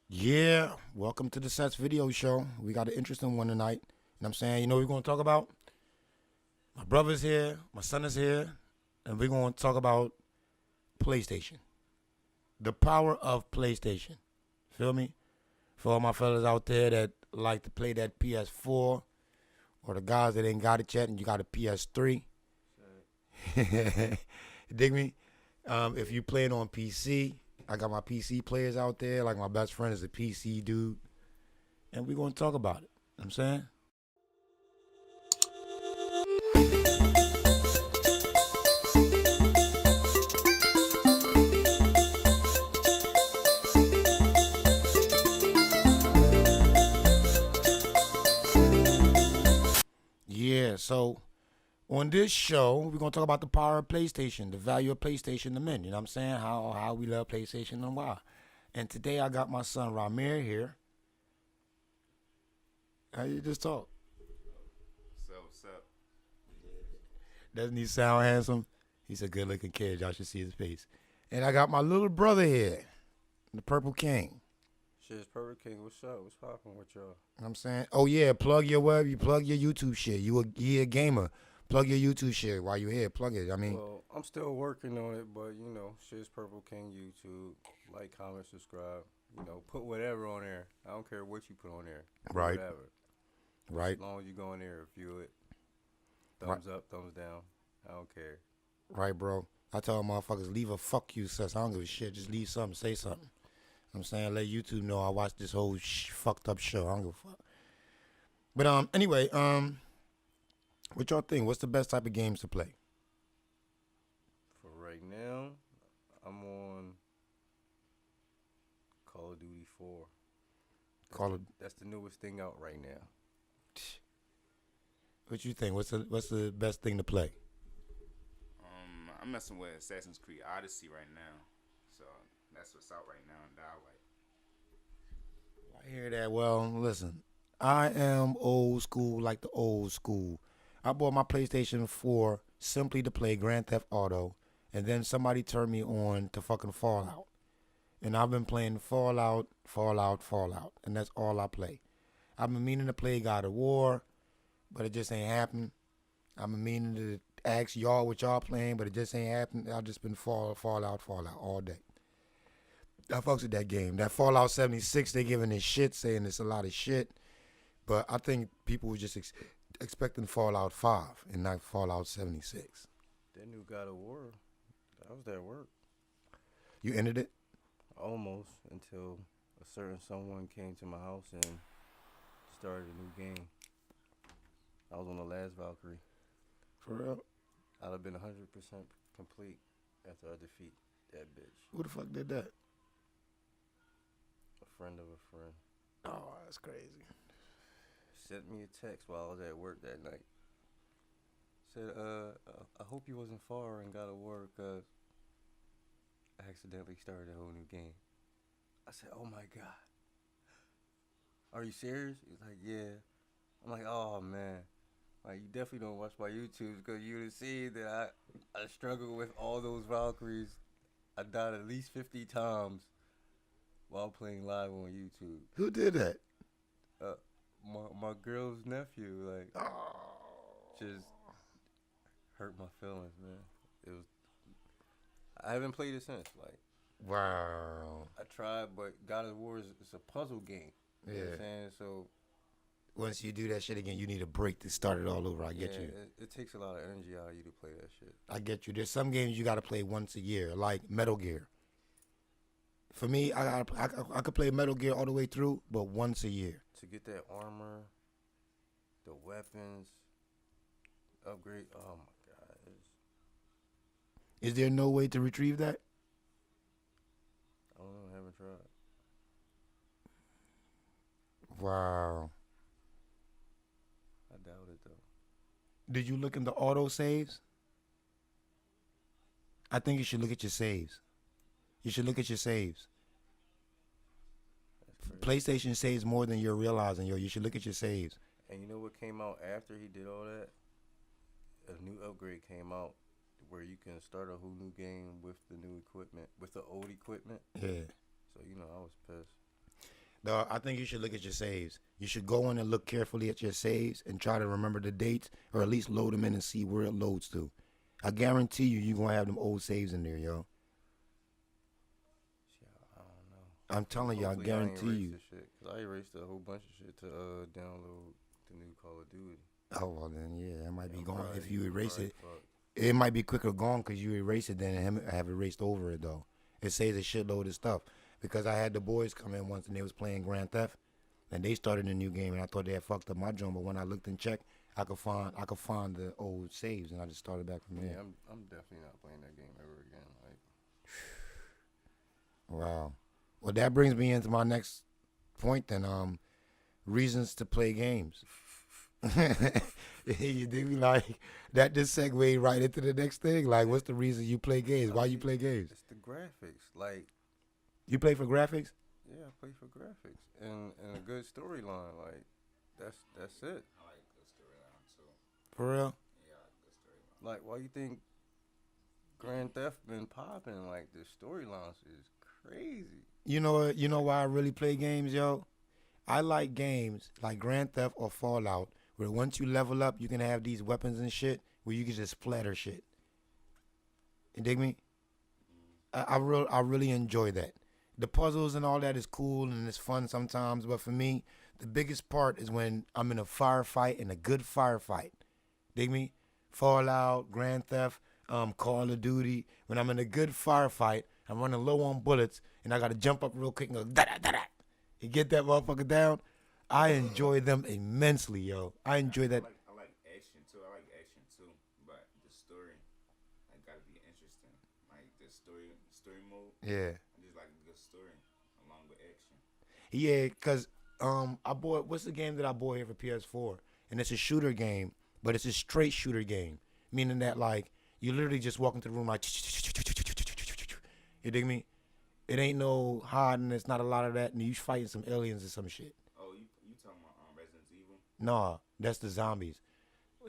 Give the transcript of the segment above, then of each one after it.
Yeah, welcome to the Sess Video Show. We got an interesting one tonight. You know what I'm saying? You know what we're going to talk about? My brother's here, my son is here, and we're going to talk about PlayStation. The power of PlayStation. Feel me? For all my fellas out there that like to play that PS4, or the guys that ain't got it yet and you got a PS3. Dig me? If you playing on PC, I got my PC players out there. Like my best friend is a PC dude. And we're going to talk about it. You know what I'm saying? Yeah, so on this show, we're gonna talk about the power of PlayStation, the value of PlayStation to men. You know what I'm saying? How we love PlayStation and why. And today I got my son Ramir here. How you just talk? What's up? Doesn't he sound handsome? He's a good looking kid. Y'all should see his face. And I got my little brother here, the Purple King. Shit's Perfect King. What's up? What's poppin' with y'all? You know what I'm saying? Oh yeah, plug your web, you plug your YouTube shit. You a gamer. Plug your YouTube shit while you're here. Plug it. I mean, Well, I'm still working on it, but shit's Purple King YouTube. Like, comment, subscribe. Put whatever on there. I don't care what you put on there. Right. Whatever. right, As long as you go in there, review it. right, Thumbs up, thumbs down. I don't care. right, bro. I tell motherfuckers, leave a fuck you, sus. I don't give a shit. Just leave something, say something. You know what I'm saying, let YouTube know I watched this whole fucked up show. I don't give a fuck. But anyway, what y'all think? What's the best type of games to play? For right now, I'm on Call of Duty 4. Call it. That's the newest thing out right now. What you think? What's the best thing to play? I'm messing with Assassin's Creed Odyssey right now, so that's what's out right now in Dial. I hear that. Well, listen, I am old school like the old school. I bought my PlayStation 4 simply to play Grand Theft Auto, and then somebody turned me on to fucking Fallout. And I've been playing Fallout, and that's all I play. I've been meaning to play God of War, but it just ain't happened. I've been meaning to ask y'all what y'all playing, but it just ain't happened. I've just been Fallout all day. I fucks with that game. That Fallout 76, they giving it shit, saying it's a lot of shit. But I think people were just expecting Fallout 5 and not Fallout 76. That new God of War, that was that work. You ended it? Almost, until a certain someone came to my house and started a new game. I was on the last Valkyrie. For real? I'd have been 100% complete after I defeat that bitch. Who the fuck did that? A friend of a friend Oh, that's crazy. sent me a text while I was at work that night. Said, I hope you wasn't far and got to work because I accidentally started a whole new game. I said, oh my God. Are you serious? He's like, yeah. I'm like, oh man. Like, you definitely don't watch my YouTubes because you would have seen that I struggle with all those Valkyries. I died at least 50 times while playing live on YouTube. Who did that? Uh, my girl's nephew, like, just hurt my feelings, man. It was. I haven't played it since. Like, Wow. I tried, but God of War is it's a puzzle game. You know what I'm saying? So Once you do that shit again, you need a break to start it all over. I get yeah, you. it takes a lot of energy out of you to play that shit. I get you. There's some games you got to play once a year, like Metal Gear. For me, I could play Metal Gear all the way through, but once a year. To get that armor, the weapons, upgrade. Oh my God, Is there no way to retrieve that? I don't know. I haven't tried. Wow. I doubt it though. Did you look into auto saves? I think you should look at your saves. You should look at your saves. That's crazy. PlayStation saves more than you're realizing, yo. You should look at your saves. And you know what came out after he did all that? A new upgrade came out where you can start a whole new game with the new equipment, with the old equipment. Yeah. So I was pissed. Dog, I think you should look at your saves. You should go in and look carefully at your saves and try to remember the dates, or at least load them in and see where it loads to. I guarantee you're gonna have them old saves in there, yo. Shit, I don't know. I'm telling you, I Hopefully I ain't guarantee erased you. this shit, cause I erased a whole bunch of shit to download the new Call of Duty. Oh well, then yeah, it might be I'm gone probably- if you erase probably it. fucked. It might be quicker gone because you erase it than him have erased over it though. It saves a shitload of stuff because I had the boys come in once and they was playing Grand Theft, and they started a new game and I thought they had fucked up my joint, but when I looked and checked, I could find the old saves and I just started back from Yeah, there. I'm definitely not playing that game ever again. Like, Wow. Well, that brings me into my next point then. Reasons to play games. You dig me? Like that just segue right into the next thing. Like, what's the reason you play games? Why you play games? it's the graphics. Like, You play for graphics? yeah, I play for graphics and a good storyline. Like, that's it. I like good storyline too. For real? Yeah, I like good storyline. Like, why you think Grand Theft been popping? Like, the storylines is crazy. You know what? You know why I really play games, yo? I like games like Grand Theft or Fallout, where once you level up, you can have these weapons and shit where you can just splatter shit. You dig me? I really enjoy that. The puzzles and all that is cool and it's fun sometimes, but for me, the biggest part is when I'm in a firefight, and a good firefight. Dig me? Fallout, Grand Theft, Call of Duty. When I'm in a good firefight, I'm running low on bullets, and I gotta jump up real quick and go da da da da. You get that motherfucker down? I enjoy them immensely, yo. I enjoy that. I like action too. I like action too, but the story, like, gotta be interesting. Like the story mode. Yeah. I just like a good story along with action. Yeah, cause I bought, what's the game that I bought here for PS4? And it's a shooter game, but it's a straight shooter game, meaning that like you literally just walk into the room like, you dig me? It ain't no hiding. It's not a lot of that, and you fighting some aliens or some shit. Oh, you talking about Resident Evil? Nah, that's the zombies.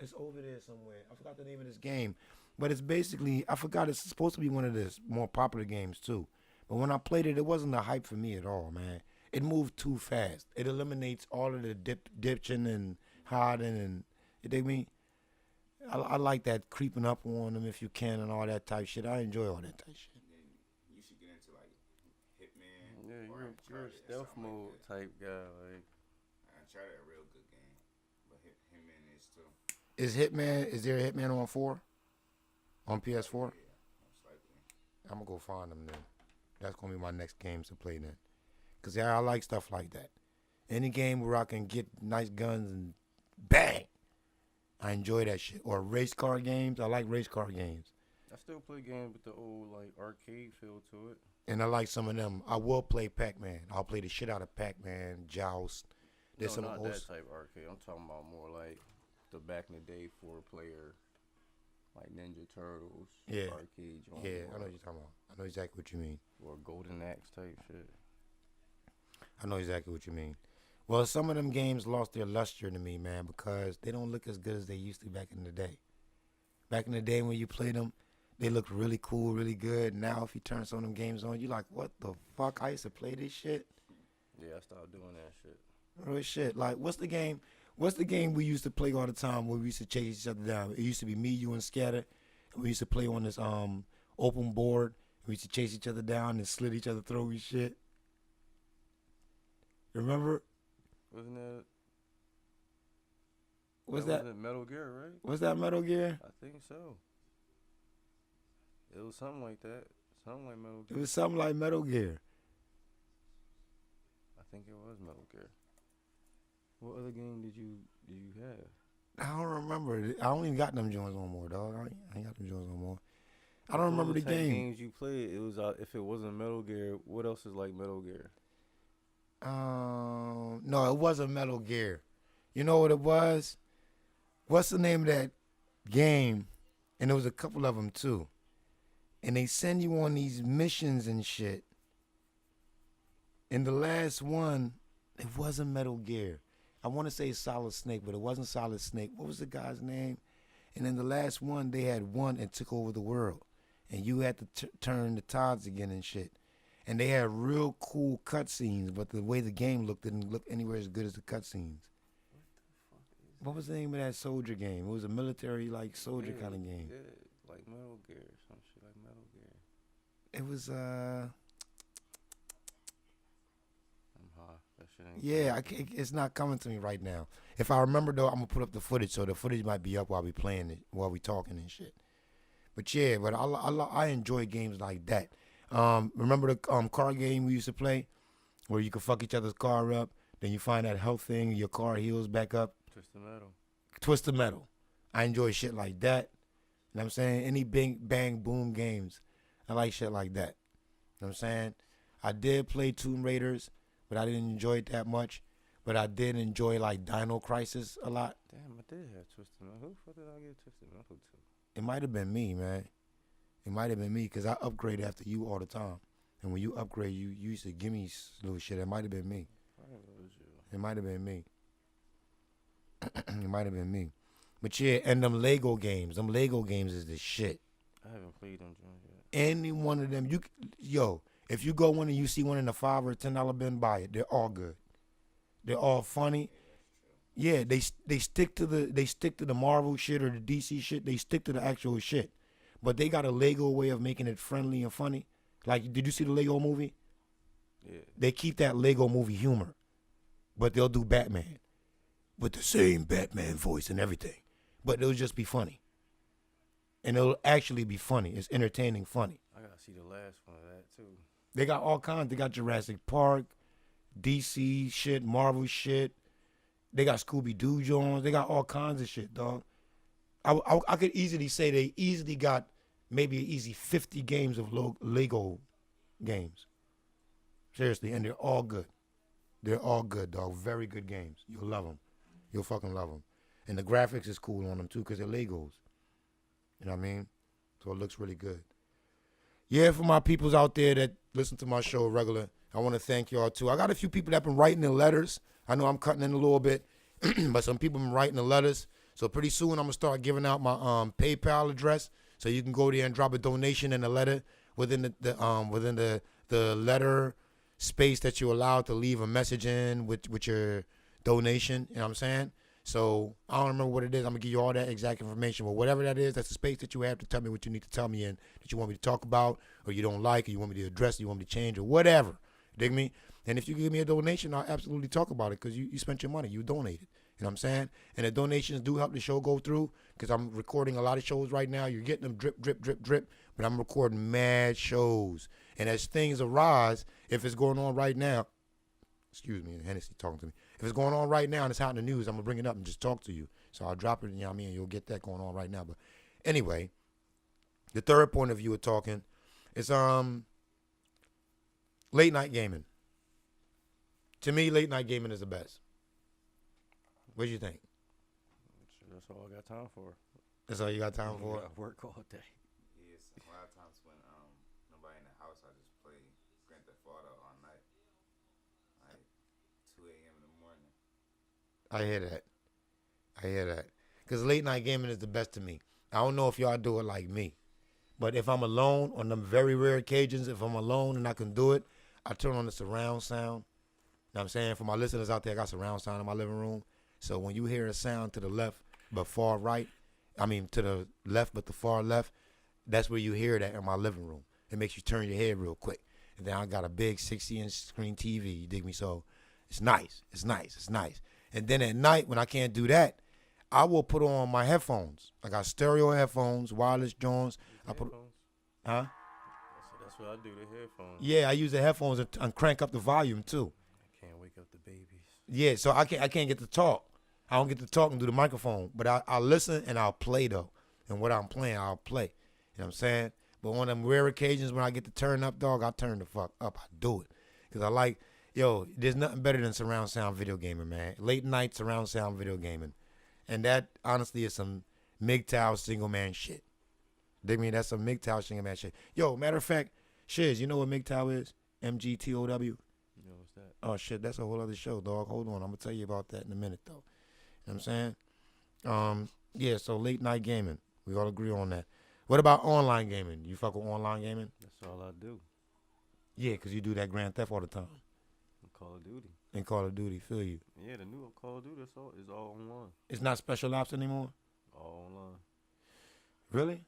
It's over there somewhere. I forgot the name of this game, but it's basically, I forgot, it's supposed to be one of the more popular games too. But when I played it, it wasn't a hype for me at all, man. It moved too fast. It eliminates all of the ditching and hiding, and you dig me? I like that creeping up on them if you can and all that type shit. I enjoy all that type shit. Then you should get into like Hitman. Yeah, or you're a Uncharted or stealth something mode like that. type guy. Like, Uncharted a real good game, but Hitman is too. Is there a Hitman on 4? On PS4? Yeah, most likely. I'm gonna go find them then. That's gonna be my next games to play then. Cause yeah, I like stuff like that. Any game where I can get nice guns and bang, I enjoy that shit. Or race car games. I like race car games. I still play games with the old like arcade feel to it. And I like some of them. I will play Pac-Man. I'll play the shit out of Pac-Man, Joust. There's No, some not old that type arcade. I'm talking about more like the back in the day 4-player, like Ninja Turtles. Yeah. Arcade joint. Yeah, I know what you're talking about. I know exactly what you mean. Or Golden Axe type shit. I know exactly what you mean. Well, some of them games lost their luster to me, man, because they don't look as good as they used to back in the day. Back in the day when you played them, they looked really cool, really good. Now, if you turn some of them games on, you're like, what the fuck? I used to play this shit? Yeah, I stopped doing that shit. Real shit. Like, what's the game? What's the game we used to play all the time where we used to chase each other down? It used to be me, you, and Scatter. And we used to play on this open board. We used to chase each other down and slit each other throat and shit. Remember? Wasn't that? What's that? Wasn't Metal Gear, right? Was that Metal Gear? I think so. It was something like that. Something like Metal It Gear. was something like Metal Gear. I think it was Metal Gear. What other game did you have? I don't remember. I don't even got them joints no more, dog. I ain't got them joints no more. I don't What remember the other type game. games you played? It was if it wasn't Metal Gear, what else is like Metal Gear? No, it wasn't Metal Gear. You know what it was? What's the name of that game? And there was a couple of them too. And they send you on these missions and shit. And the last one, it wasn't Metal Gear. I want to say Solid Snake, but it wasn't Solid Snake. What was the guy's name? And then the last one, they had won and took over the world. And you had to turn the tides again and shit. and they had real cool cutscenes, but the way the game looked didn't look anywhere as good as the cutscenes. What was the name of that soldier game? It was a military like soldier kind of game. Yeah, like Metal Gear, some shit like Metal Gear. It was I'm high. That shit ain't. yeah, it's not coming to me right now. If I remember though, I'm gonna put up the footage, so the footage might be up while we playing it, while we talking and shit. But yeah, but I enjoy games like that. Remember the car game we used to play, where you could fuck each other's car up, then you find that health thing, your car heals back up. Twisted Metal. Twisted Metal. I enjoy shit like that. You know what I'm saying? Any bang boom games, I like shit like that. You know what I'm saying? I did play Tomb Raiders, but I didn't enjoy it that much. But I did enjoy like Dino Crisis a lot. Damn, I did have Twisted Metal. Who the fuck did I get Twisted Metal to? It might have been me, man. It might have been me because I upgrade after you all the time. And when you upgrade, you used to give me little shit. It might have been me. It might have been me. It might have been me. But yeah, and them Lego games. Them Lego games is the shit. I haven't played them joints yet. Any one of them, if you go one and you see one in the $5 or $10 bin, buy it. They're all good. They're all funny. Yeah, they stick to the Marvel shit or the DC shit. They stick to the actual shit, but they got a Lego way of making it friendly and funny. Like, did you see the Lego movie? Yeah. They keep that Lego movie humor, but they'll do Batman with the same Batman voice and everything, but it'll just be funny, and it'll actually be funny. It's entertaining, funny. I gotta see the last one of that too. They got all kinds. They got Jurassic Park, DC shit, Marvel shit. They got Scooby-Doo Jones. They got all kinds of shit, dog. I could easily say they easily got maybe an easy 50 games of Lego games. Seriously, and they're all good. They're all good, dog. Very good games. You'll love them. You'll fucking love them. And the graphics is cool on them, too, because they're Legos. You know what I mean? So it looks really good. Yeah, for my peoples out there that listen to my show regular, I want to thank y'all, too. I got a few people that been writing in letters. I know I'm cutting in a little bit, but some people been writing the letters. So pretty soon I'm going to start giving out my PayPal address, so you can go there and drop a donation in the letter within the letter space that you're allowed to leave a message in with your donation. You know what I'm saying? So I don't remember what it is. I'm going to give you all that exact information. But whatever that is, that's the space that you have to tell me what you need to tell me in, that you want me to talk about, or you don't like, or you want me to address, or you want me to change, or whatever. Dig me? And if you give me a donation, I'll absolutely talk about it, because you spent your money. You donated. You know what I'm saying? And the donations do help the show go through, because I'm recording a lot of shows right now. You're getting them drip, drip, drip, drip. But I'm recording mad shows. And as things arise, if it's going on right now, excuse me, Hennessy talking to me. If it's going on right now and it's out in the news, I'm going to bring it up and just talk to you. So I'll drop it, you know what I mean? You'll get that going on right now. But anyway, the third point of view of talking is late night gaming. To me, late night gaming is the best. What do you think? That's all I got time for. That's all you got time for? I work all day. Yes, a lot of times when nobody in the house, I just play Grand Theft Auto all night, like 2 a.m. in the morning. I hear that. Because late night gaming is the best to me. I don't know if y'all do it like me. But if I'm alone, on them very rare occasions, if I'm alone and I can do it, I turn on the surround sound. You know what I'm saying? For my listeners out there, I got surround sound in my living room. So when you hear a sound to the left but far right, I mean to the left but the far left, that's where you hear that in my living room. It makes you turn your head real quick. And then I got a big 60-inch screen TV, you dig me? So it's nice. And then at night when I can't do that, I will put on my headphones. I got stereo headphones, wireless joints. Huh? That's what I do, the headphones. Yeah, I use the headphones and crank up the volume too. I can't wake up the babies. Yeah, so I can't get to talk. I don't get to talk and do the microphone, but I'll listen and I'll play though. And what I'm playing, I'll play. You know what I'm saying? But on them rare occasions when I get to turn up, dog, I turn the fuck up. I do it. Because I like, there's nothing better than surround sound video gaming, man. Late night surround sound video gaming. And that, honestly, is some MGTOW single man shit. Dig me? That's some MGTOW single man shit. Matter of fact, Shiz, you know what MGTOW is? MGTOW? You know what's that? Oh, shit, that's a whole other show, dog. Hold on. I'm going to tell you about that in a minute, though. You know what I'm saying? Yeah, so late night gaming. We all agree on that. What about online gaming? You fuck with online gaming? That's all I do. Yeah, because you do that Grand Theft all the time. Call of Duty. In Call of Duty, feel you. Yeah, the new Call of Duty is all online. It's not special ops anymore? All online. Really?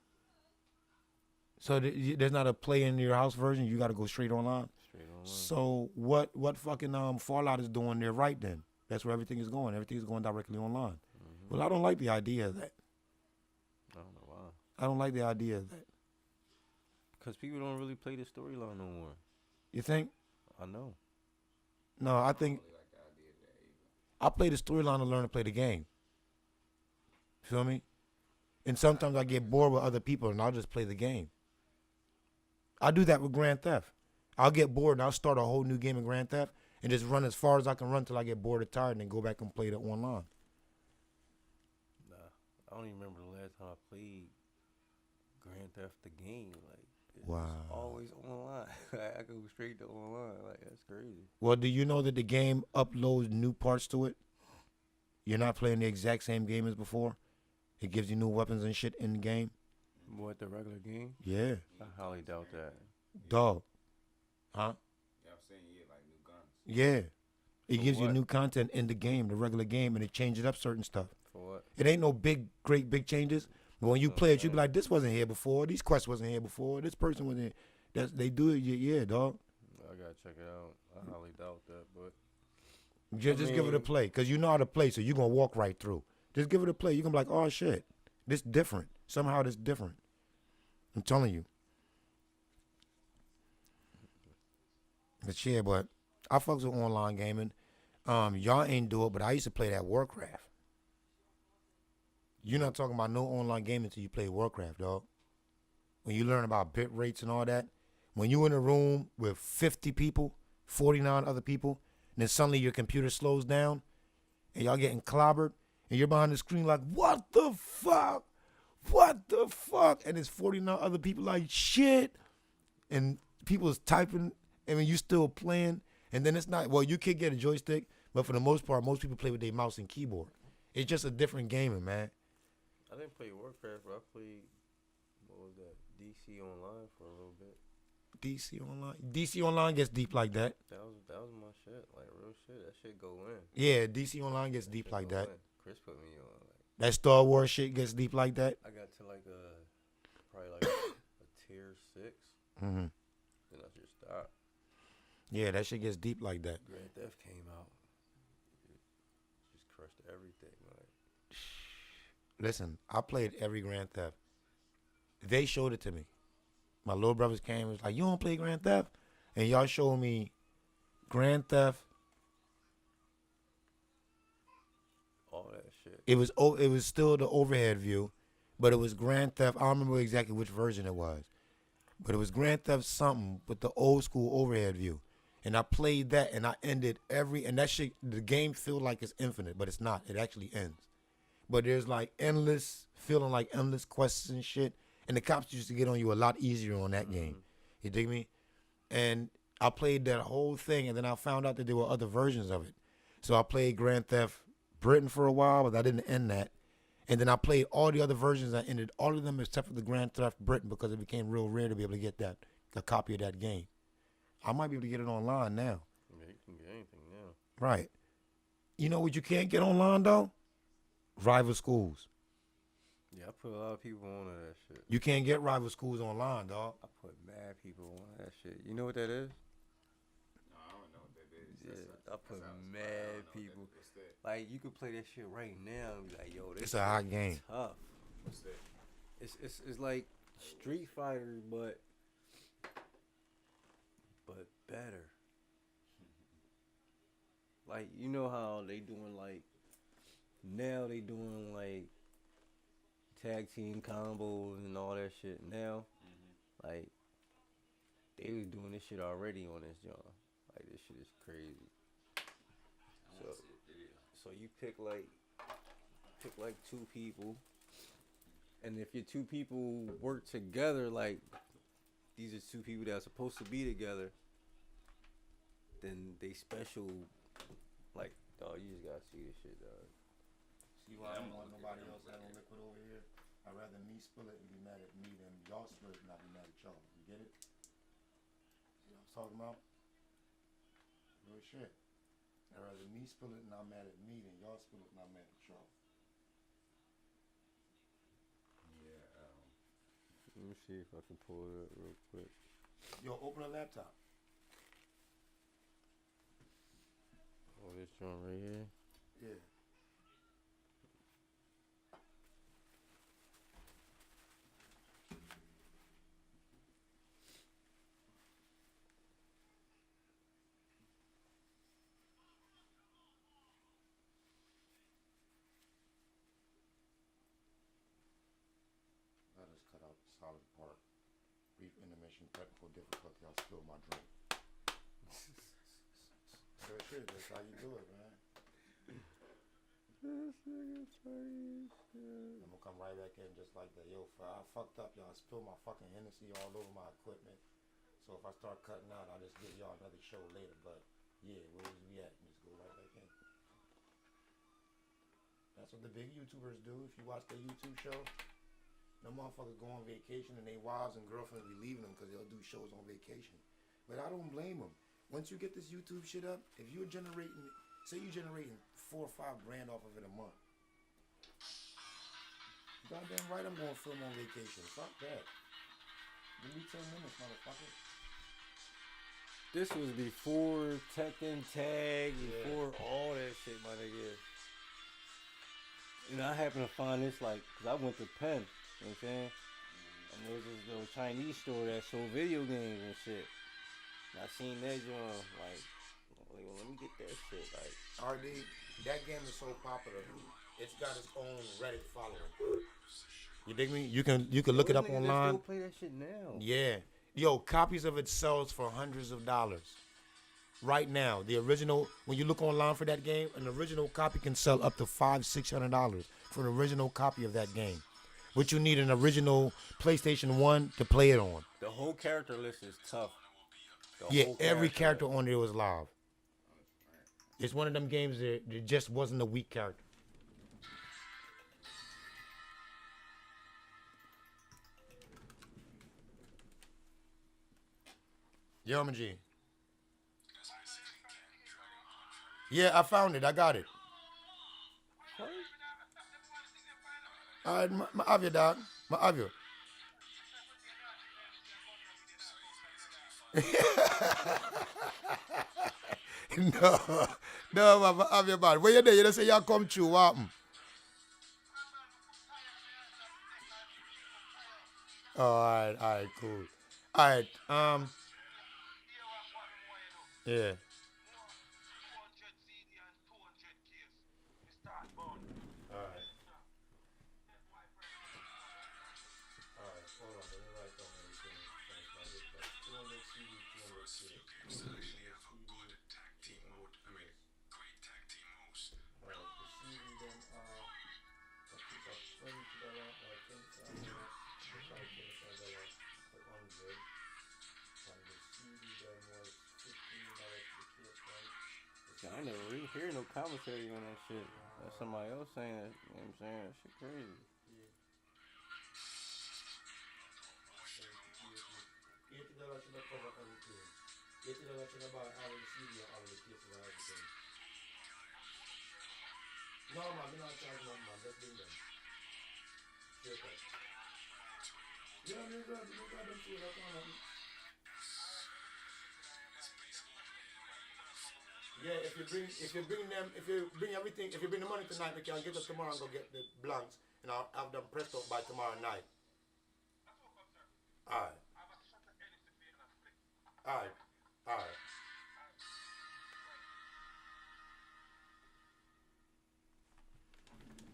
So there's not a play in your house version? You got to go straight online? Straight online. So what fucking Fallout is doing there right then? That's where everything is going. Everything is going directly online. Mm-hmm. Well, I don't like the idea of that. I don't know why. I don't like the idea of that. Because people don't really play the storyline no more. You think? I know. No, I think Really like the idea of that either. I play the storyline to learn to play the game. Feel me? And sometimes I get bored with other people and I'll just play the game. I do that with Grand Theft. I'll get bored and I'll start a whole new game of Grand Theft and just run as far as I can run till I get bored or tired and then go back and play it online. Nah, I don't even remember the last time I played Grand Theft the game. Like, it's Wow. always online. I go straight to online. Like, that's crazy. Well, do you know that the game uploads new parts to it? You're not playing the exact same game as before? It gives you new weapons and shit in the game? What, the regular game? Yeah. I highly doubt that. Dog. Huh? Yeah, I'm saying, yeah, like new guns. Yeah. It For gives you what? new content in the game, the regular game, and it changes up certain stuff. For what? It ain't no great big changes. But when you play it, you be like, this wasn't here before. These quests wasn't here before. This person wasn't here. They do it, yeah, dog. I gotta check it out. I highly doubt that, but Just give it a mean- play, because you know how to play, so you're going to walk right through. Just give it a play. You're going to be like, oh, shit. This different. Somehow this different. I'm telling you. But yeah, but I fucks with online gaming. Y'all ain't do it, but I used to play that Warcraft. You're not talking about no online gaming until you play Warcraft, dog. When you learn about bit rates and all that. When you in a room with 50 people, 49 other people, and then suddenly your computer slows down, and y'all getting clobbered, and you're behind the screen like, what the fuck? What the fuck? And there's 49 other people like, shit. And people is typing, and when you still playing, and then it's not, well, you could get a joystick, but for the most part, most people play with their mouse and keyboard. It's just a different gaming, man. I didn't play Warcraft, but I played, what was that, DC Online for a little bit. DC Online? DC Online gets deep like that. That was my shit, like real shit. That shit go in. Yeah, DC Online gets deep Shit like go that. in. Chris put me on. Like, That Star Wars shit gets deep like that. I got to like probably like a tier 6, Mm-hmm. then I just stopped. Yeah, that shit gets deep like that. Grand Theft came out, it just crushed everything. Like, Listen, I played every Grand Theft. They showed it to me. My little brothers came and was like, you don't play Grand Theft? And y'all showed me Grand Theft. all that shit. It was still the overhead view, but it was Grand Theft. I don't remember exactly which version it was. But it was Grand Theft something with the old school overhead view. And I played that and I ended and that shit, the game feel like it's infinite, but it's not. It actually ends. But there's like feeling like endless quests and shit. And the cops used to get on you a lot easier on that game. You dig me? And I played that whole thing, and then I found out that there were other versions of it. So I played Grand Theft Britain for a while, but I didn't end that. And then I played all the other versions. I ended all of them except for the Grand Theft Britain because it became real rare to be able to get a copy of that game. I might be able to get it online now. Yeah, you can get anything now. Right. You know what you can't get online, though? Rival Schools. Yeah, I put a lot of people on to that shit. You can't get Rival Schools online, dog. I put mad people on that shit. You know what that is? No, I don't know what that is. Yeah, I put That sounds mad fire. I don't know people. What's that? Like, you could play that shit right now and be like, yo, this It's a hot game. tough. What's that? It's like Street Fighter, but better. Like, you know how they doing like now they doing like tag team combos and all that shit now. Like, they was doing this shit already on this joint. Like, this shit is crazy. I want to see a video. So you pick like 2 people, and if your 2 people work together, like these are 2 people that are supposed to be together, then they special. Like, dog, you just gotta see this shit, dog. See why I don't want nobody else having liquid over here? I'd rather me spill it and be mad at me than y'all spill it and not be mad at y'all. You get it? See what I'm talking about? Real shit. I'd rather me spill it and I'm mad at me than y'all spill it and I'm mad at y'all. Yeah. Let me see if I can pull it up real quick. Yo, open a laptop. Oh, this joint right here. Yeah. Let us cut out the solid part. Brief intermission, technical difficulty. I'll spill my drink. So shit, that's how you do it, man. This nigga funny as shit. I'm gonna come right back in just like that. Yo, I fucked up, y'all. I spilled my fucking Hennessy all over my equipment. So if I start cutting out, I'll just give y'all another show later. But yeah, where was we at? Just go right back in. That's what the big YouTubers do. If you watch their YouTube show, no motherfuckers go on vacation and their wives and girlfriends be leaving them because they'll do shows on vacation. But I don't blame them. Once you get this YouTube shit up, if you're generating, say you're generating $4 or $5 grand off of it a month. Goddamn right, I'm going to film on vacation. Fuck that. Give me 10 minutes, motherfucker. This was before Tekken Tag, before all that shit, my nigga. You know, I happened to find this, like, because I went to Penn, you know what I'm saying? And there was this little Chinese store that sold video games and shit. And I seen that joint, like, well, let me get that shit, like. RD, that game is so popular, it's got its own Reddit following. You dig me? You can look it up online. Still play that shit now. Yeah. Yo, copies of it sells for hundreds of dollars. Right now, the original, when you look online for that game, an original copy can sell up to $500-$600 for an original copy of that game. But you need an original PlayStation 1 to play it on. The whole character list is tough. Yeah, every character on there was live. It's one of them games that there just wasn't a weak character. Yo, G. Yeah, I found it. I got it. All right, my avio, dog. My avio. no, my avio, man. Where you there? You don't say y'all come through. What happened? Oh, all right, cool. All right, yeah. I never really hear no commentary on that shit. That's somebody else saying that. You know what I'm saying? That shit crazy. No, man, we're not charging them, man. Just bring them. Straight up. Yeah, you grab them too. That's not nothing. Yeah, if you bring everything, if you bring the money tonight, we can get us tomorrow and go get the blanks, and I'll have them pressed up by tomorrow night. Alright.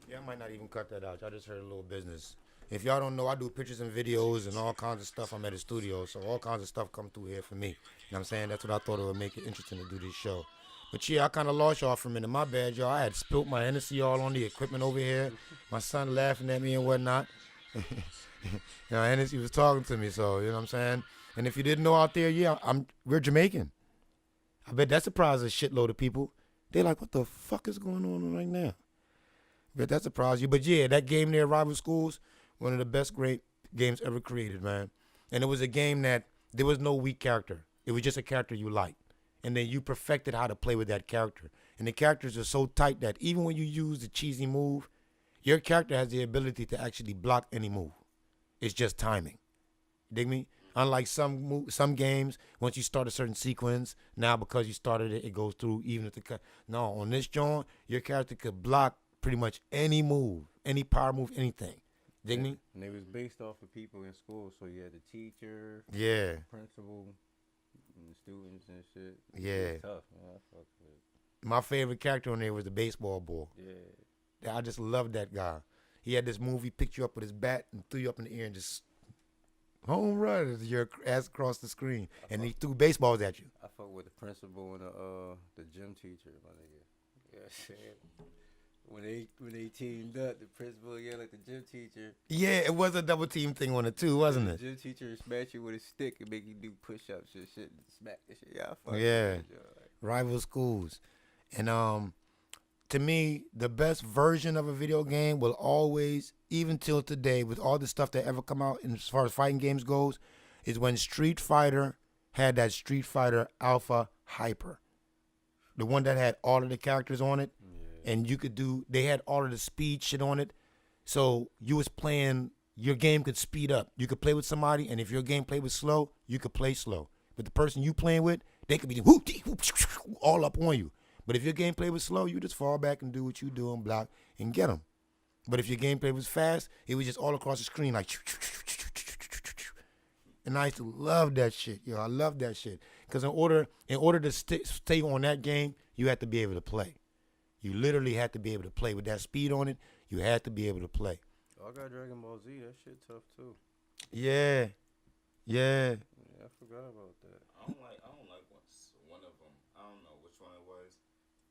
Yeah, I might not even cut that out. I just heard a little business. If y'all don't know, I do pictures and videos and all kinds of stuff. I'm at a studio, so all kinds of stuff come through here for me. You know what I'm saying? That's what I thought it would make it interesting to do this show. But yeah, I kind of lost y'all for a minute. My bad, y'all. I had spilt my Hennessy all on the equipment over here. My son laughing at me and whatnot. Hennessy was talking to me, so, you know what I'm saying? And if you didn't know out there, yeah, we're Jamaican. I bet that surprised a shitload of people. They're like, what the fuck is going on right now? I bet that surprised you. But yeah, that game there, Rival Schools, one of the best great games ever created, man. And it was a game that there was no weak character. It was just a character you liked. And then you perfected how to play with that character. And the characters are so tight that even when you use the cheesy move, your character has the ability to actually block any move. It's just timing. You dig me? Unlike some games, once you start a certain sequence, now because you started it, it goes through even if the no, on this joint, your character could block pretty much any move, any power move, anything. Dig me? And it was based off of people in school, so you had the teacher, Yeah. principal, and the students and shit. Yeah. It was tough, man. I fucked with it. My favorite character on there was the baseball boy. Yeah. I just loved that guy. He had this move, he picked you up with his bat and threw you up in the air and just home run as your ass across the screen. And he threw baseballs at you. I fuck with the principal and the gym teacher, my nigga. Yeah, shit. When they teamed up, the principal yelled at the gym teacher. Yeah, it was a double team thing on it too, wasn't it? The gym teacher smash you with a stick and make you do push-ups and shit and smack the shit. Yeah, I fuck Yeah. with that, like, Rival schools. And to me, the best version of a video game will always, even till today, with all the stuff that ever come out and as far as fighting games goes, is when Street Fighter had that Street Fighter Alpha Hyper. The one that had all of the characters on it. yeah. And you could they had all of the speed shit on it. So you was playing, your game could speed up. You could play with somebody, and if your gameplay was slow, you could play slow. But the person you playing with, they could be all up on you. But if your gameplay was slow, you just fall back and do what you do and block and get them. But if your gameplay was fast, it was just all across the screen like. And I used to love that shit, yo. I love that shit. Because in order to stay on that game, you had to be able to play. You literally had to be able to play. With that speed on it, you had to be able to play. Oh, I got Dragon Ball Z. That shit tough too. Yeah. Yeah. Yeah, I forgot about that. I don't like one of them. I don't know which one it was,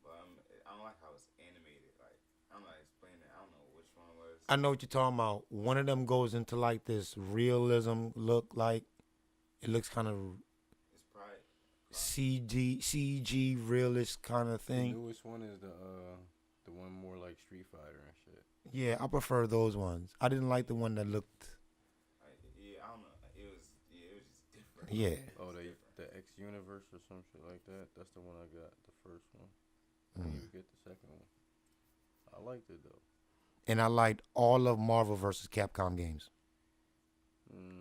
but I don't like how it's animated. Like I'm not explaining it. I don't know which one it was. I know what you're talking about. One of them goes into like this realism look, like it looks kind of It's probably CG realist kind of The thing. newest one is the one more like Street Fighter and shit. Yeah, I prefer those ones. I didn't like the one that looked. yeah, I don't know. It was just different. Yeah. Oh, It was the different. X Universe or some shit like that. That's the one I got. The first one. I Mm. didn't even get the second one. I liked it though. And I liked all of Marvel versus Capcom games.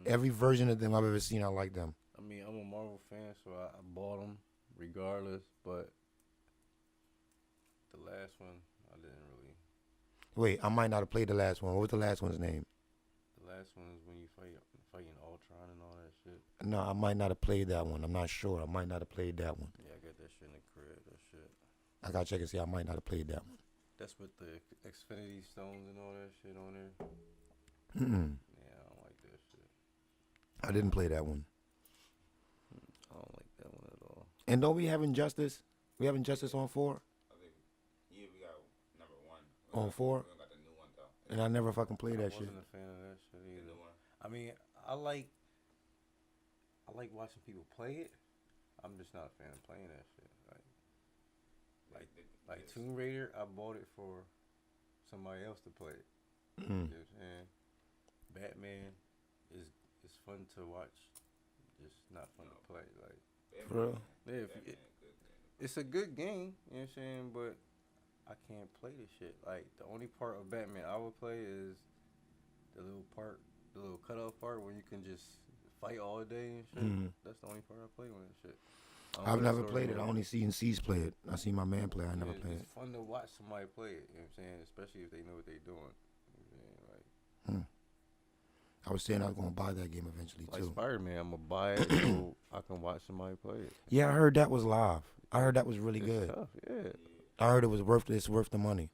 Every version of them I've ever seen, I like them. I mean, I'm a Marvel fan, so I bought them regardless. But the last one, I didn't really. Wait, I might not have played the last one. What was the last one's name? The last one is when you fighting Ultron and all that shit. No, I might not have played that one. I'm not sure. I might not have played that one. Yeah, I got that shit in the crib. That shit. I gotta check and see. I might not have played that one. That's with the Xfinity Stones and all that shit on there. Mm-mm. Yeah, I don't like that shit. I didn't play that one. I don't like that one at all. And don't we have Injustice? We have Injustice on 4? I think we got number one. On 4? We don't got the new one though. And I never fucking played I that shit. wasn't a fan of that shit The either. new one. I mean, I like watching people play it. I'm just not a fan of playing that shit. Like Yes. Tomb Raider, I bought it for somebody else to play it. Mm. You know what I'm saying? Batman is fun to watch, just not fun to play. Like, For real? yeah, it's a good game. You know what I'm saying? But I can't play this shit. Like, the only part of Batman I would play is the little cutoff part where you can just fight all day and shit. Mhm. That's the only part I play with that shit. I've never played it. I only seen C's play it. I seen my man play. I never played It's it. fun to watch somebody play it. You know what I'm saying? Especially if they know what they're doing. You know what I'm saying? I was saying I was gonna buy that game eventually Like too. Spider-Man, I'm gonna buy it so I can watch somebody play it. Yeah, I heard that was live. I heard that was really It's good. tough, yeah. I heard it's worth the money.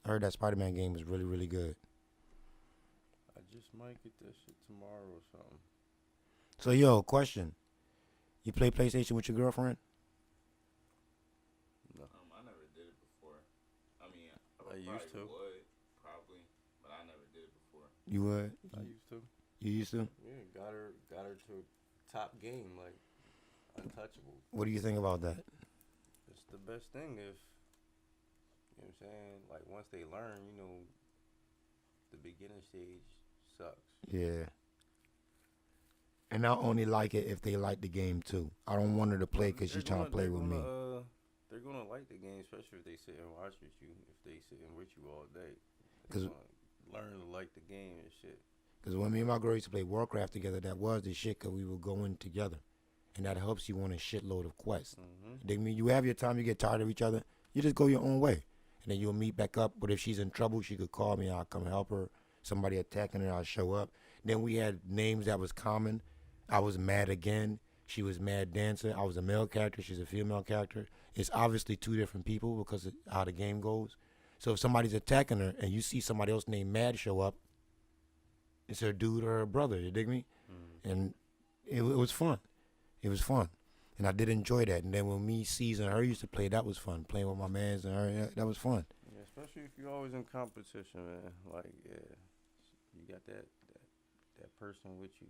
I heard that Spider-Man game was really, really good. I just might get that shit tomorrow or something. So yo, question. You play PlayStation with your girlfriend? No. I never did it before. I mean, I used to. would probably, but I never did it before. You would? I used to. You used to? Yeah, got her to top game, like untouchable. What do you think about that? It's the best thing if, you know what I'm saying? Like, once they learn, you know, the beginning stage sucks. Yeah. And I only like it if they like the game too. I don't want her to play because she's trying to play with me. They're gonna like the game, especially if they sit and watch with you. If they sitting with you all day, they're Cause, gonna learn to like the game and shit. Cause when me and my girl used to play Warcraft together, that was the shit. Cause we would go in together, and that helps you on a shitload of quests. Dig me? You have your time. You get tired of each other. You just go your own way, and then you'll meet back up. But if she's in trouble, she could call me. I'll come help her. Somebody attacking her, I'll show up. Then we had names that was common. I was Mad again. She was Mad Dancer. I was a male character. She's a female character. It's obviously two different people because of how the game goes. So if somebody's attacking her and you see somebody else named Mad show up, it's her dude or her brother. You dig me? And it was fun. It was fun. And I did enjoy that. And then when me, C's, and her used to play, that was fun. Playing with my mans and her, that was fun. Yeah, especially if you're always in competition, man. Like, yeah, you got that person with you.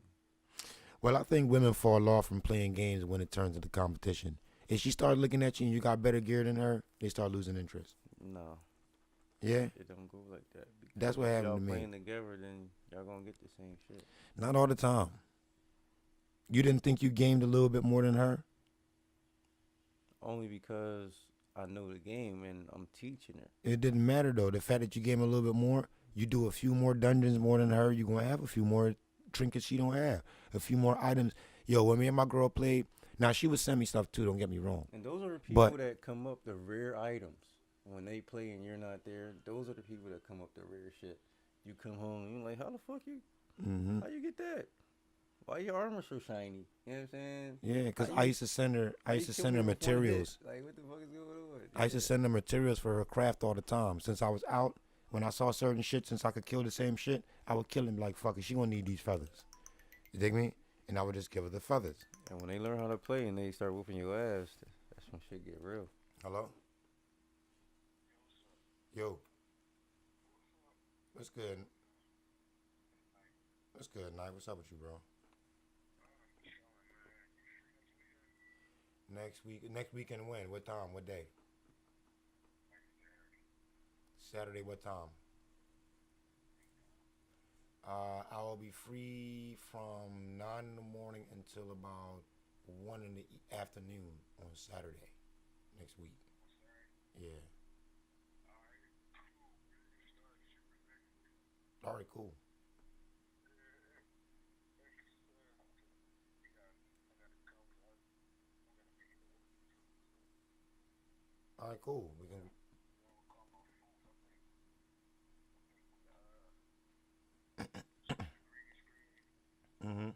Well, I think women fall off from playing games when it turns into competition. If she started looking at you and you got better gear than her, they start losing interest. No. Yeah? It don't go like that. That's what happened to me. Y'all playing together, then y'all gonna get the same shit. Not all the time. You didn't think you gamed a little bit more than her? Only because I know the game and I'm teaching her. It didn't matter, though. The fact that you game a little bit more, you do a few more dungeons more than her, you're going to have a few more trinkets she don't have, a few more items. Yo, when me and my girl played, now she would send me stuff too, don't get me wrong. And those are the people that come up the rare items. When they play and you're not there, those are the people that come up the rare shit. You come home and you're like, how the fuck you? How you get that? Why your armor so shiny? You know what I'm saying? Yeah, because I used to send her materials. Like, what the fuck is going on? I used to send her materials for her craft all the time. Since I was out, when I saw certain shit, since I could kill the same shit, I would kill him like, fuck it, she gonna need these feathers. You dig me? And I would just give her the feathers. And when they learn how to play and they start whooping your ass, that's when shit get real. Hello? Yo. What's good? What's good, Night? What's up with you, bro? Next weekend when? What time? What day? Saturday, what time? I will be free from 9 in the morning until about 1 in the afternoon on Saturday next week. Yeah. All right, cool. All right, cool. We can. Mm-hmm.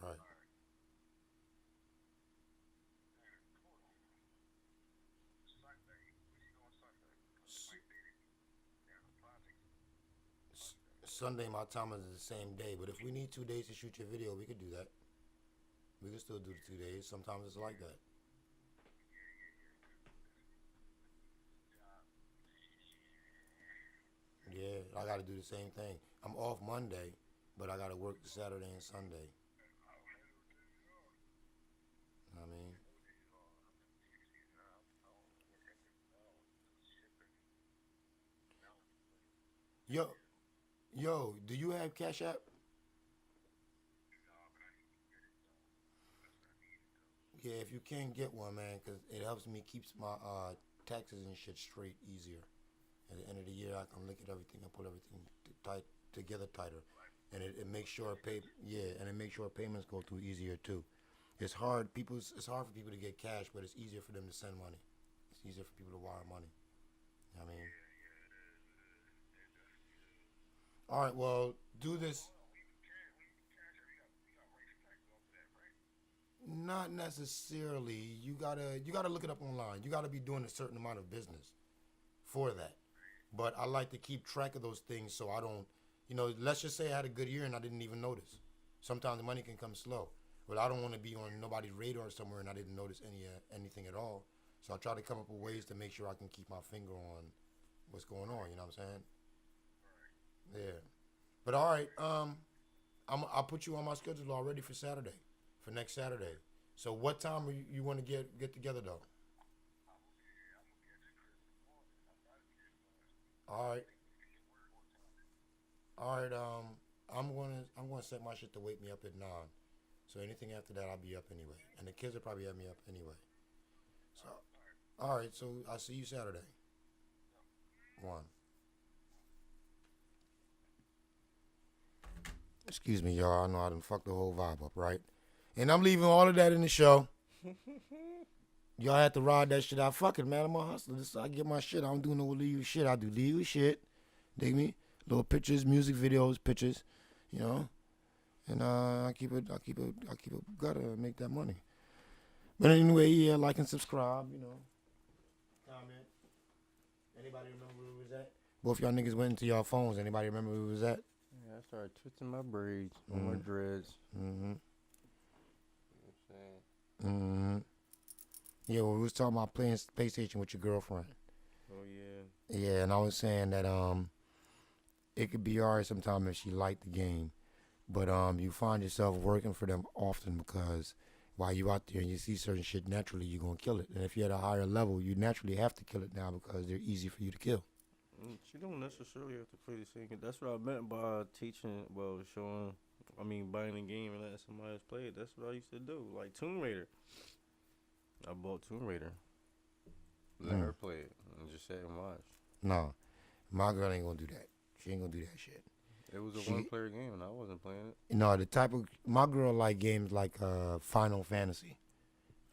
Right. Sunday, my time is the same day, but if we need 2 days to shoot your video, we could do that. We could still do the 2 days. Sometimes it's like that. Yeah, I got to do the same thing. I'm off Monday, but I got to work Saturday and Sunday. I mean, yo, do you have Cash App? Yeah, if you can get one, man, because it helps me keeps my taxes and shit straight easier. At the end of the year, I can look at everything and put everything tight together tighter, and it makes sure and it makes sure payments go through easier too. It's hard for people to get cash, but it's easier for them to send money. It's easier for people to wire money. I mean, all right, well, do this. Not necessarily. You gotta look it up online. You gotta be doing a certain amount of business for that. But I like to keep track of those things so I don't, let's just say I had a good year and I didn't even notice. Sometimes the money can come slow, but I don't want to be on nobody's radar somewhere and I didn't notice anything at all. So I try to come up with ways to make sure I can keep my finger on what's going on. You know what I'm saying? Yeah. But all right, I'll put you on my schedule already for Saturday, for next Saturday. So what time you want to get together though? All right, all right. I'm gonna set my shit to wake me up at 9. So anything after that, I'll be up anyway, and the kids will probably have me up anyway. So all right, so I'll see you Saturday. One. Excuse me, y'all. I know I done fucked the whole vibe up, right? And I'm leaving all of that in the show. Y'all have to ride that shit out. Fuck it, man. I'm a hustler. I get my shit. I don't do no legal shit. I do legal shit. Dig me? Little pictures, music videos, pictures, you know. And I keep it gotta make that money. But anyway, yeah, like and subscribe, you know. Comment. Anybody remember where we was at? Both y'all niggas went into y'all phones. Anybody remember where we was at? Yeah, I started twisting my braids on my dreads. Mm-hmm. You know what I'm saying? Mm-hmm. Yeah, well, we was talking about playing PlayStation with your girlfriend. Oh yeah. Yeah, and I was saying that it could be alright sometimes if she liked the game, but you find yourself working for them often because while you out there and you see certain shit, naturally you're gonna kill it. And if you're at a higher level, you naturally have to kill it now because they're easy for you to kill. She don't necessarily have to play the same game. That's what I meant by teaching, showing, buying a game and letting somebody else play it. That's what I used to do. Like Tomb Raider. I bought Tomb Raider. Let her play it and just sit and watch. No, my girl ain't gonna do that. She ain't gonna do that shit. It was a one-player game and I wasn't playing it. No, the type of my girl like games like Final Fantasy.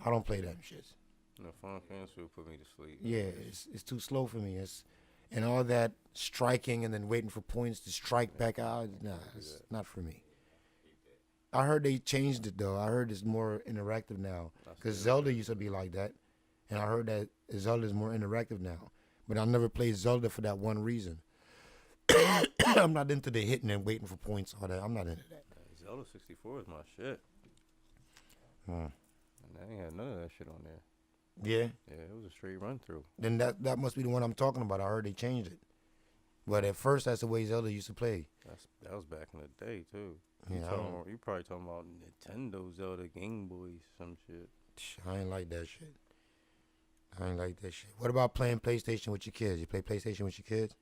I don't play them shits. No, Final Fantasy will put me to sleep. Yeah, it's too slow for me. And all that striking and then waiting for points to strike back out. Nah, it's not for me. I heard they changed it though. I heard it's more interactive now. Because Zelda used to be like that, and I heard that Zelda is more interactive now. But I never played Zelda for that one reason. I'm not into the hitting and waiting for points. All that. I'm not into that. Zelda 64 is my shit. And I ain't had none of that shit on there. Yeah. Yeah, it was a straight run through. Then that must be the one I'm talking about. I heard they changed it. But at first, that's the way Zelda used to play. That was back in the day too. Yeah, You probably talking about Nintendo Zelda Game Boys, some shit. I ain't like that shit. What about playing PlayStation with your kids? You play PlayStation with your kids?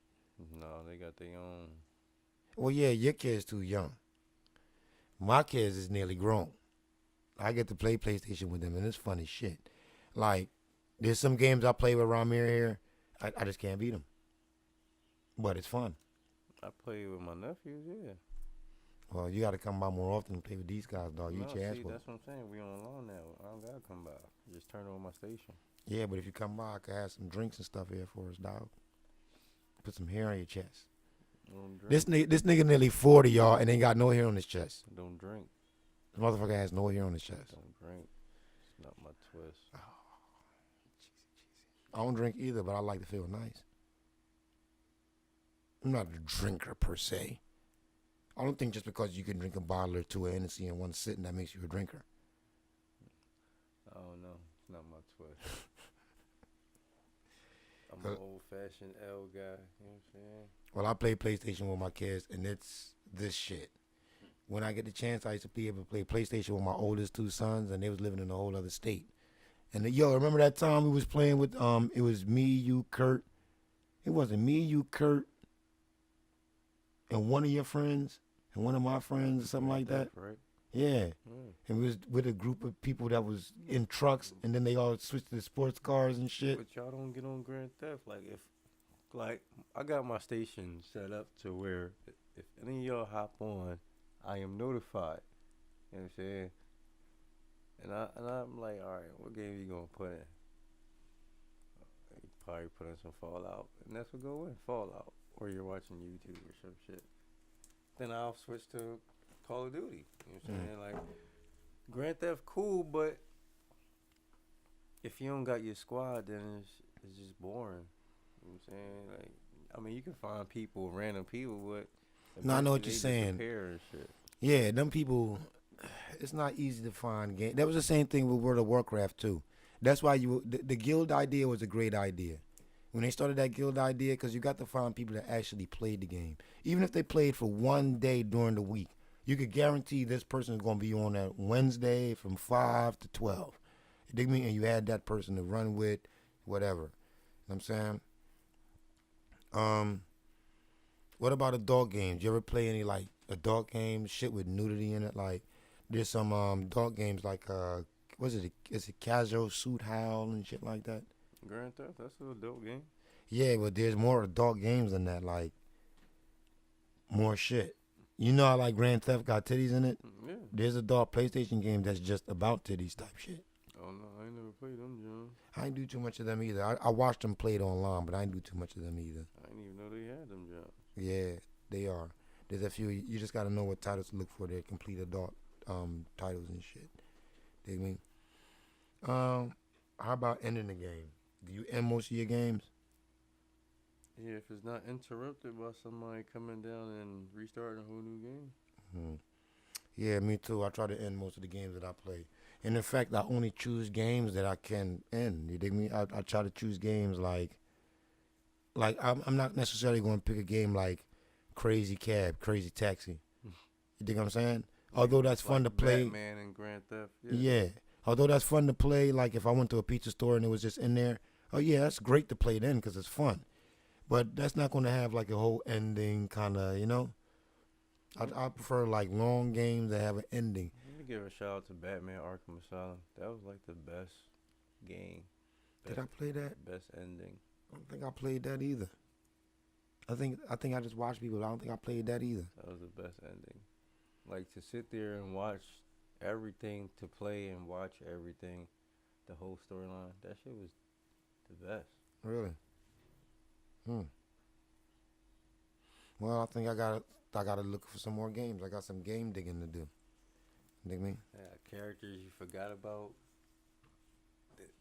No, they got their own. Well, yeah, your kids too young. My kids is nearly grown. I get to play PlayStation with them, and it's funny shit. Like, there's some games I play with Ramir here. I just can't beat them. But it's fun. I play with my nephews, yeah. Well, you got to come by more often and play with these guys, dog. You No, get your ass see, whooped. that's what I'm saying. We on loan now. I don't gotta come by. Just turn on my station. Yeah, but if you come by, I could have some drinks and stuff here for us, dog. Put some hair on your chest. Don't drink. This nigga nearly 40, y'all, and ain't got no hair on his chest. Don't drink. This motherfucker has no hair on his chest. Don't drink. It's not my twist. I don't drink either, but I like to feel nice. I'm not a drinker per se. I don't think just because you can drink a bottle or two of Hennessy in one sitting that makes you a drinker. I don't know. It's not my twist. I'm an old-fashioned L guy. You know what I'm saying? Well, I play PlayStation with my kids, and it's this shit. When I get the chance, I used to be able to play PlayStation with my oldest two sons, and they was living in a whole other state. And yo, remember that time we was playing with it was me, you, Kurt. It wasn't me, you, Kurt, and one of your friends, and one of my friends, or something like that. Right? Yeah. And we was with a group of people that was in trucks, and then they all switched to sports cars and shit. But y'all don't get on Grand Theft. Like I got my station set up to where if any of y'all hop on, I am notified. You know what I'm saying? And I'm like, all right, what game you gonna put in? You probably put in some Fallout, and that's what go in Fallout, or you're watching YouTube or some shit. Then I'll switch to Call of Duty. You know what I'm saying? Like Grand Theft cool, but if you don't got your squad, then it's just boring. You know what I'm saying? Like, you can find people, random people, but No, I know what they you're just saying. appear and shit. Yeah, them people, it's not easy to find game. That was the same thing with World of Warcraft too. That's why the guild idea was a great idea. when they started that guild idea, because you got to find people that actually played the game. Even if they played for one day during the week, you could guarantee this person is going to be on that Wednesday from 5 to 12. You dig me? And you had that person to run with, whatever. You know what I'm saying? What about adult games? You ever play any like adult games, shit with nudity in it? Like there's some adult games like what's it? Is it Casual Suit Howl and shit like that? Grand Theft, that's an adult game. Yeah, but there's more adult games than that. Like more shit. You know how like Grand Theft got titties in it? Yeah. There's adult PlayStation game that's just about titties type shit. Oh no, I ain't never played them, John. I ain't do too much of them either. I watched them play it online, but I ain't do too much of them either. I didn't even know they had them, John. Yeah, they are. There's a few. You just gotta know what titles to look for. They're complete adult titles and shit. Dig me? How about ending the game? Do you end most of your games? Yeah, if it's not interrupted by somebody coming down and restarting a whole new game. Hmm. Yeah, me too. I try to end most of the games that I play. And in fact, I only choose games that I can end. You dig me? I try to choose games like I'm not necessarily going to pick a game like Crazy Cab, Crazy Taxi. You dig what I'm saying? Although that's fun to play. Batman and Grand Theft. Yeah. Although that's fun to play, like if I went to a pizza store and it was just in there, oh yeah, that's great to play then because it's fun. But that's not going to have like a whole ending kind of, you know? I prefer like long games that have an ending. Let me give a shout out to Batman Arkham Asylum. That was like the best game. Did I play that? Best ending. I don't think I played that either. I think I just watched people. I don't think I played that either. That was the best ending. Like to sit there and watch everything, to play and watch everything, the whole storyline. That shit was the best. Really? Well, I think I gotta look for some more games. I got some game digging to do. Dig me? Yeah, characters you forgot about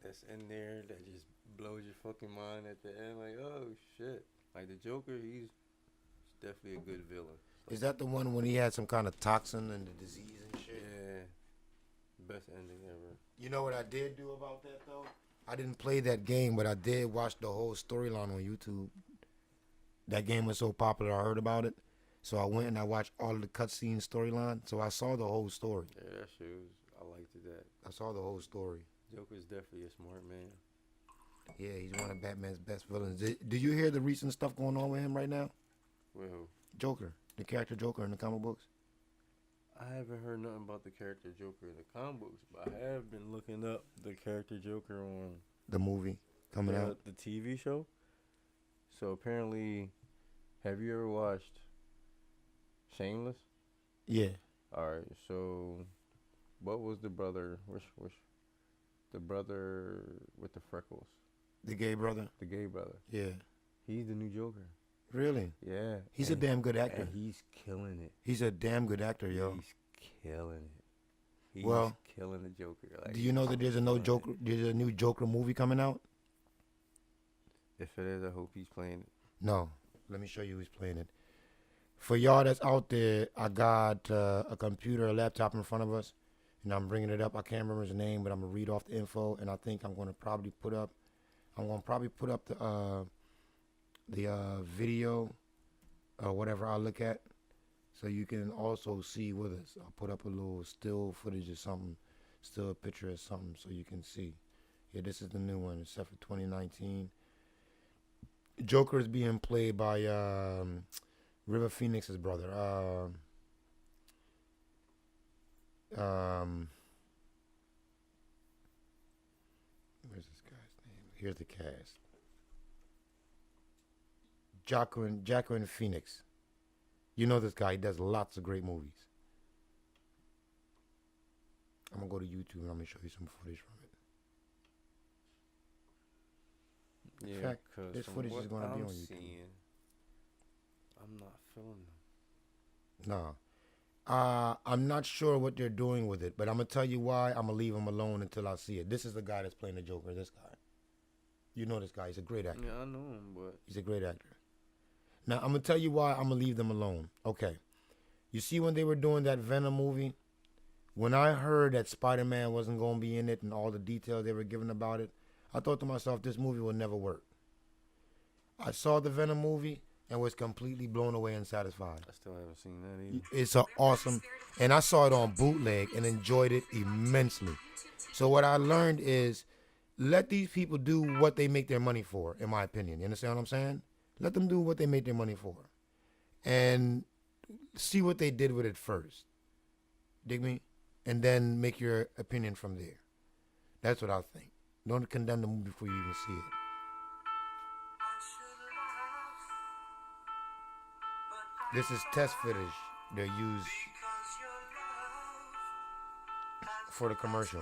that's in there that just blows your fucking mind at the end. Like, oh shit! Like the Joker, he's definitely a good villain. Is that the one when he had some kind of toxin and the disease and shit? Yeah, best ending ever. You know what I did do about that though? I didn't play that game, but I did watch the whole storyline on YouTube. That game was so popular, I heard about it. So I went and I watched all of the cutscene storyline. So I saw the whole story. Yeah, that shit was. I liked that. I saw the whole story. Joker's definitely a smart man. Yeah, he's one of Batman's best villains. Do you hear the recent stuff going on with him right now? Well, Joker, the character Joker in the comic books. I haven't heard nothing about the character Joker in the comic books, but I have been looking up the character Joker on The movie coming out. the TV show. So apparently, have you ever watched Shameless? Yeah. All right. So, what was the brother? Which the brother with the freckles? The gay brother. The gay brother. Yeah. He's the new Joker. Really? Yeah. He's a damn good actor. And he's killing it. He's a damn good actor, yo. He's killing it. He's Well, killing the Joker. Like, do you know that there's a new Joker movie coming out? if it is, I hope he's playing it. No. Let me show you who's playing it. For y'all that's out there, I got a computer, a laptop in front of us, and I'm bringing it up. I can't remember his name, but I'm gonna read off the info, and I think I'm gonna probably put up the video or whatever I look at, so you can also see with us. I'll put up a little still footage or something, still a picture or something, so you can see. Yeah, this is the new one. It's set for 2019. Joker is being played by River Phoenix's brother. Where's this guy's name? Here's the cast. Jacqueline Phoenix. You know this guy. He does lots of great movies. I'm going to go to YouTube and I'm going to show you some footage from it. In fact, 'cause this from footage what is gonna be I'm on YouTube. seeing, I'm not feeling them. No. I'm not sure what they're doing with it, but I'm going to tell you why. I'm going to leave him alone until I see it. This is the guy that's playing the Joker, this guy. You know this guy. He's a great actor. Yeah, I know him, but He's a great actor. Now, I'm going to tell you why I'm going to leave them alone. Okay. You see when they were doing that Venom movie? When I heard that Spider-Man wasn't going to be in it and all the details they were giving about it, I thought to myself, this movie will never work. I saw the Venom movie and was completely blown away and satisfied. I still haven't seen that either. It's a awesome, and I saw it on bootleg and enjoyed it immensely. So what I learned is, let these people do what they make their money for. In my opinion, you understand what I'm saying? Let them do what they make their money for, and see what they did with it first. Dig me? And then make your opinion from there. That's what I think. Don't condemn the movie before you even see it. This is test footage they use for the commercial.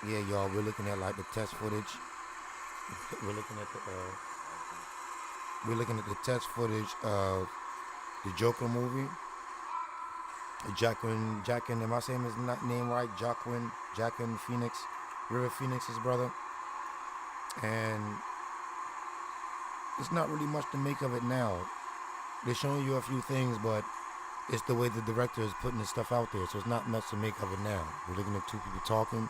Yeah, y'all, we're looking at like the test footage. We're looking at the test footage of the Joker movie. Jacquin, am I saying his name right? Jacquin Phoenix, River Phoenix's brother. And it's not really much to make of it now. They're showing you a few things, but it's the way the director is putting this stuff out there, so it's not much to make of it now. We're looking at two people talking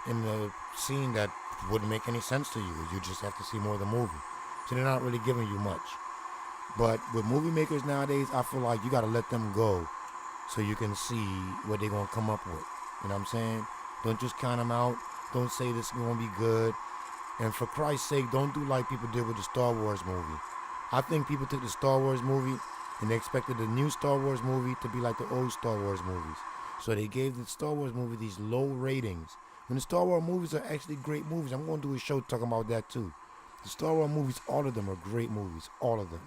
in the scene that wouldn't make any sense to you. You just have to see more of the movie. So they're not really giving you much. But with movie makers nowadays, I feel like you got to let them go so you can see what they're going to come up with. You know what I'm saying? Don't just count them out. Don't say this is going to be good. And for Christ's sake, don't do like people did with the Star Wars movie. I think people took the Star Wars movie and they expected the new Star Wars movie to be like the old Star Wars movies. So they gave the Star Wars movie these low ratings. When the Star Wars movies are actually great movies. I'm going to do a show talking about that too. The Star Wars movies, all of them are great movies. All of them.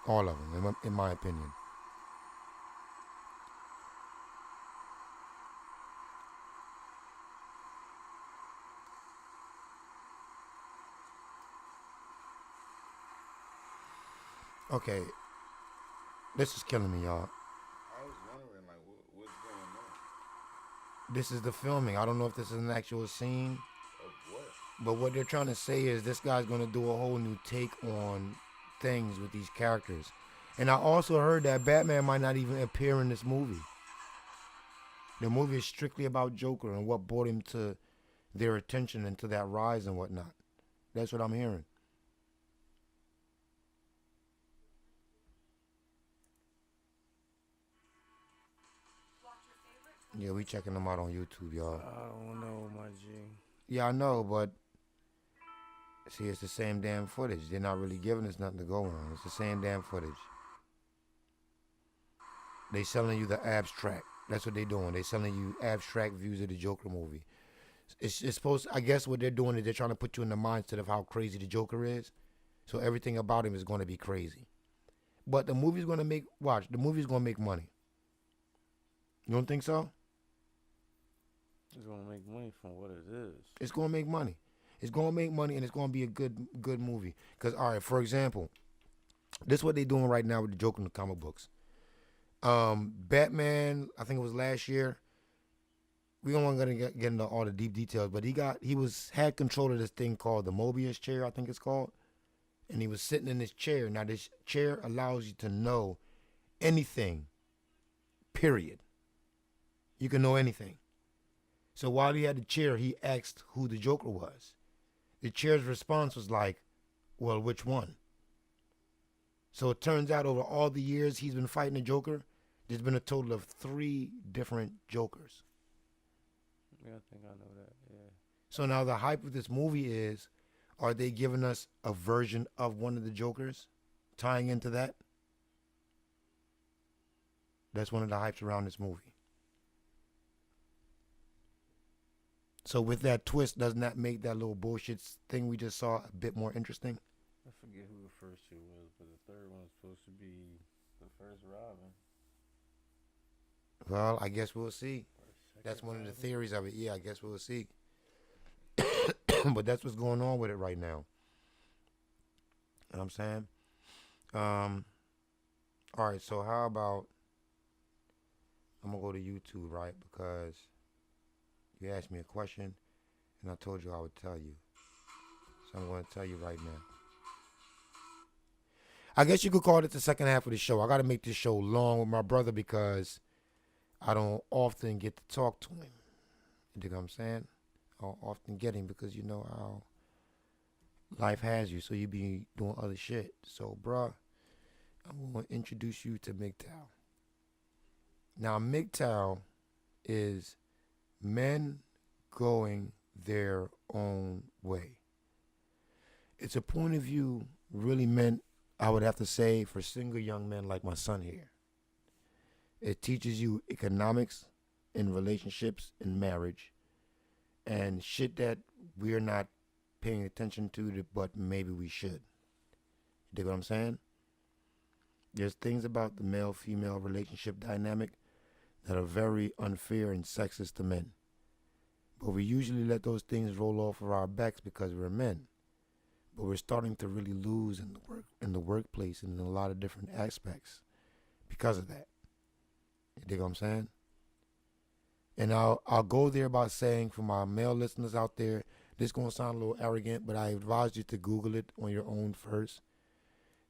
All of them, in my opinion. Okay. This is killing me, y'all. I was wondering, like, what's going on? This is the filming. I don't know if this is an actual scene. Of what? But what they're trying to say is this guy's going to do a whole new take on things with these characters. And I also heard that Batman might not even appear in this movie. The movie is strictly about Joker and what brought him to their attention and to that rise and whatnot. That's what I'm hearing. Yeah, we checking them out on YouTube, y'all. I don't know, my G. Yeah, I know, but see, it's the same damn footage. They're not really giving us nothing to go on. It's the same damn footage. They selling you the abstract. That's what they doing. They selling you abstract views of the Joker movie. It's supposed. I guess what they're doing is they're trying to put you in the mindset of how crazy the Joker is. So everything about him is going to be crazy. But the movie's going to make. Watch, the movie's going to make money. You don't think so? It's gonna make money from what it is. It's going to make money. It's going to make money, and it's going to be a good movie. Because, all right, for example, this is what they're doing right now with the Joker in the comic books. Batman, I think it was last year. We don't want to get into all the deep details, but he had control of this thing called the Mobius chair, I think it's called. And he was sitting in this chair. Now, this chair allows you to know anything, period. You can know anything. So while he had the chair, he asked who the Joker was. The chair's response was like, well, which one? So it turns out over all the years he's been fighting the Joker, there's been a total of 3 different Jokers. Yeah, I think I know that, yeah. So now the hype of this movie is, are they giving us a version of one of the Jokers tying into that? That's one of the hypes around this movie. So with that twist, doesn't that make that little bullshit thing we just saw a bit more interesting? I forget who the first 2 was, but the third one's supposed to be the first Robin. Well, I guess we'll see. That's one of the theories of it. Yeah, I guess we'll see. But that's what's going on with it right now. You know what I'm saying? All right, so how about I'm going to go to YouTube, right? Because You asked me a question, and I told you I would tell you. So I'm going to tell you right now. I guess you could call it the second half of the show. I got to make this show long with my brother because I don't often get to talk to him. You dig what I'm saying? I don't often get him because you know how life has you, so you be doing other shit. So, bruh, I'm going to introduce you to MGTOW. Now, MGTOW is men going their own way. It's a point of view really meant, I would have to say, for single young men like my son here. It teaches you economics in relationships and marriage and shit that we're not paying attention to, but maybe we should. You dig what I'm saying? There's things about the male-female relationship dynamic that are very unfair and sexist to men. But we usually let those things roll off of our backs because we're men. But we're starting to really lose in the workplace and in a lot of different aspects because of that. You dig what I'm saying? And I'll go there by saying, for my male listeners out there, this is going to sound a little arrogant, but I advise you to Google it on your own first.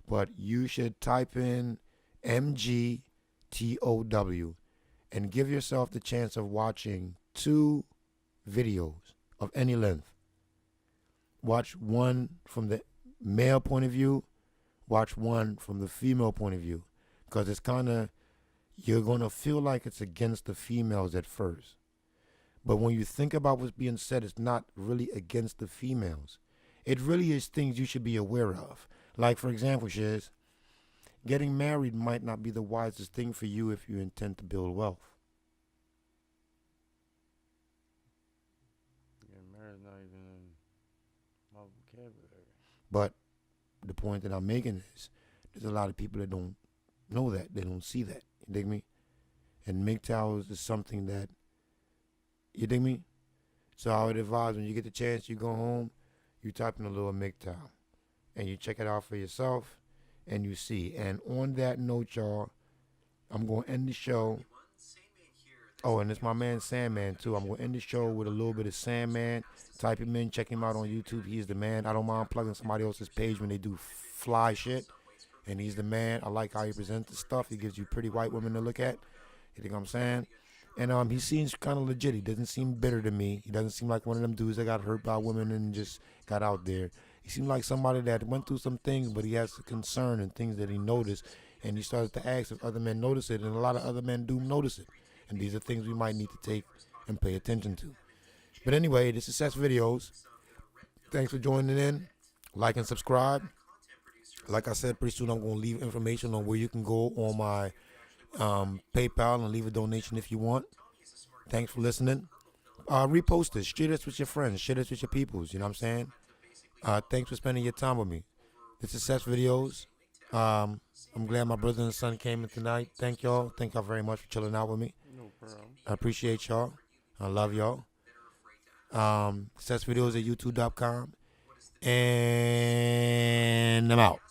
But you should type in MGTOW and give yourself the chance of watching 2 videos of any length. Watch one from the male point of view. Watch one from the female point of view. Because it's kind of, you're going to feel like it's against the females at first. But when you think about what's being said, it's not really against the females. It really is things you should be aware of. Like, for example, Shiz, getting married might not be the wisest thing for you if you intend to build wealth. Getting married not even in my vocabulary. But the point that I'm making is there's a lot of people that don't know that. They don't see that. You dig me? And MGTOW is something that, you dig me? So I would advise when you get the chance, you go home, you type in a little MGTOW. And you check it out for yourself, and you see. And on that note, y'all, I'm going to end the show. Oh, and it's my man Sandman, too. I'm going to end the show with a little bit of Sandman. Type him in, check him out on YouTube. He's the man. I don't mind plugging somebody else's page when they do fly shit. And he's the man. I like how he presents the stuff. He gives you pretty white women to look at. You think what I'm saying? And he seems kind of legit. He doesn't seem bitter to me. He doesn't seem like one of them dudes that got hurt by women and just got out there. He seemed like somebody that went through some things, but he has a concern and things that he noticed. And he started to ask if other men notice it. And a lot of other men do notice it. And these are things we might need to take and pay attention to. But anyway, this is Sess Videoz. Thanks for joining in. Like and subscribe. Like I said, pretty soon I'm going to leave information on where you can go on my PayPal and leave a donation if you want. Thanks for listening. Repost this. Share this with your friends. Share this with your peoples. You know what I'm saying? Thanks for spending your time with me. This is Sess Videoz. I'm glad my brother and son came in tonight. Thank y'all. Thank y'all very much for chilling out with me. No problem. I appreciate y'all. I love y'all. Sess Videoz at youtube.com. And I'm out.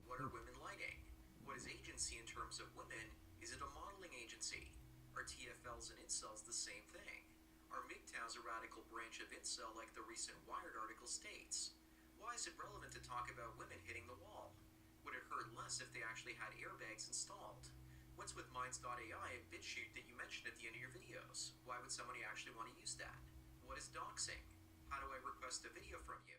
What are women lighting? What is agency in terms of women? Is it a modeling agency? Are TFLs and incels the same thing? Are MGTOWs a radical branch of incel like the recent Wired article states? Why is it relevant to talk about women hitting the wall? Would it hurt less if they actually had airbags installed? What's with Minds.ai and BitChute that you mentioned at the end of your videos? Why would somebody actually want to use that? What is doxing? How do I request a video from you?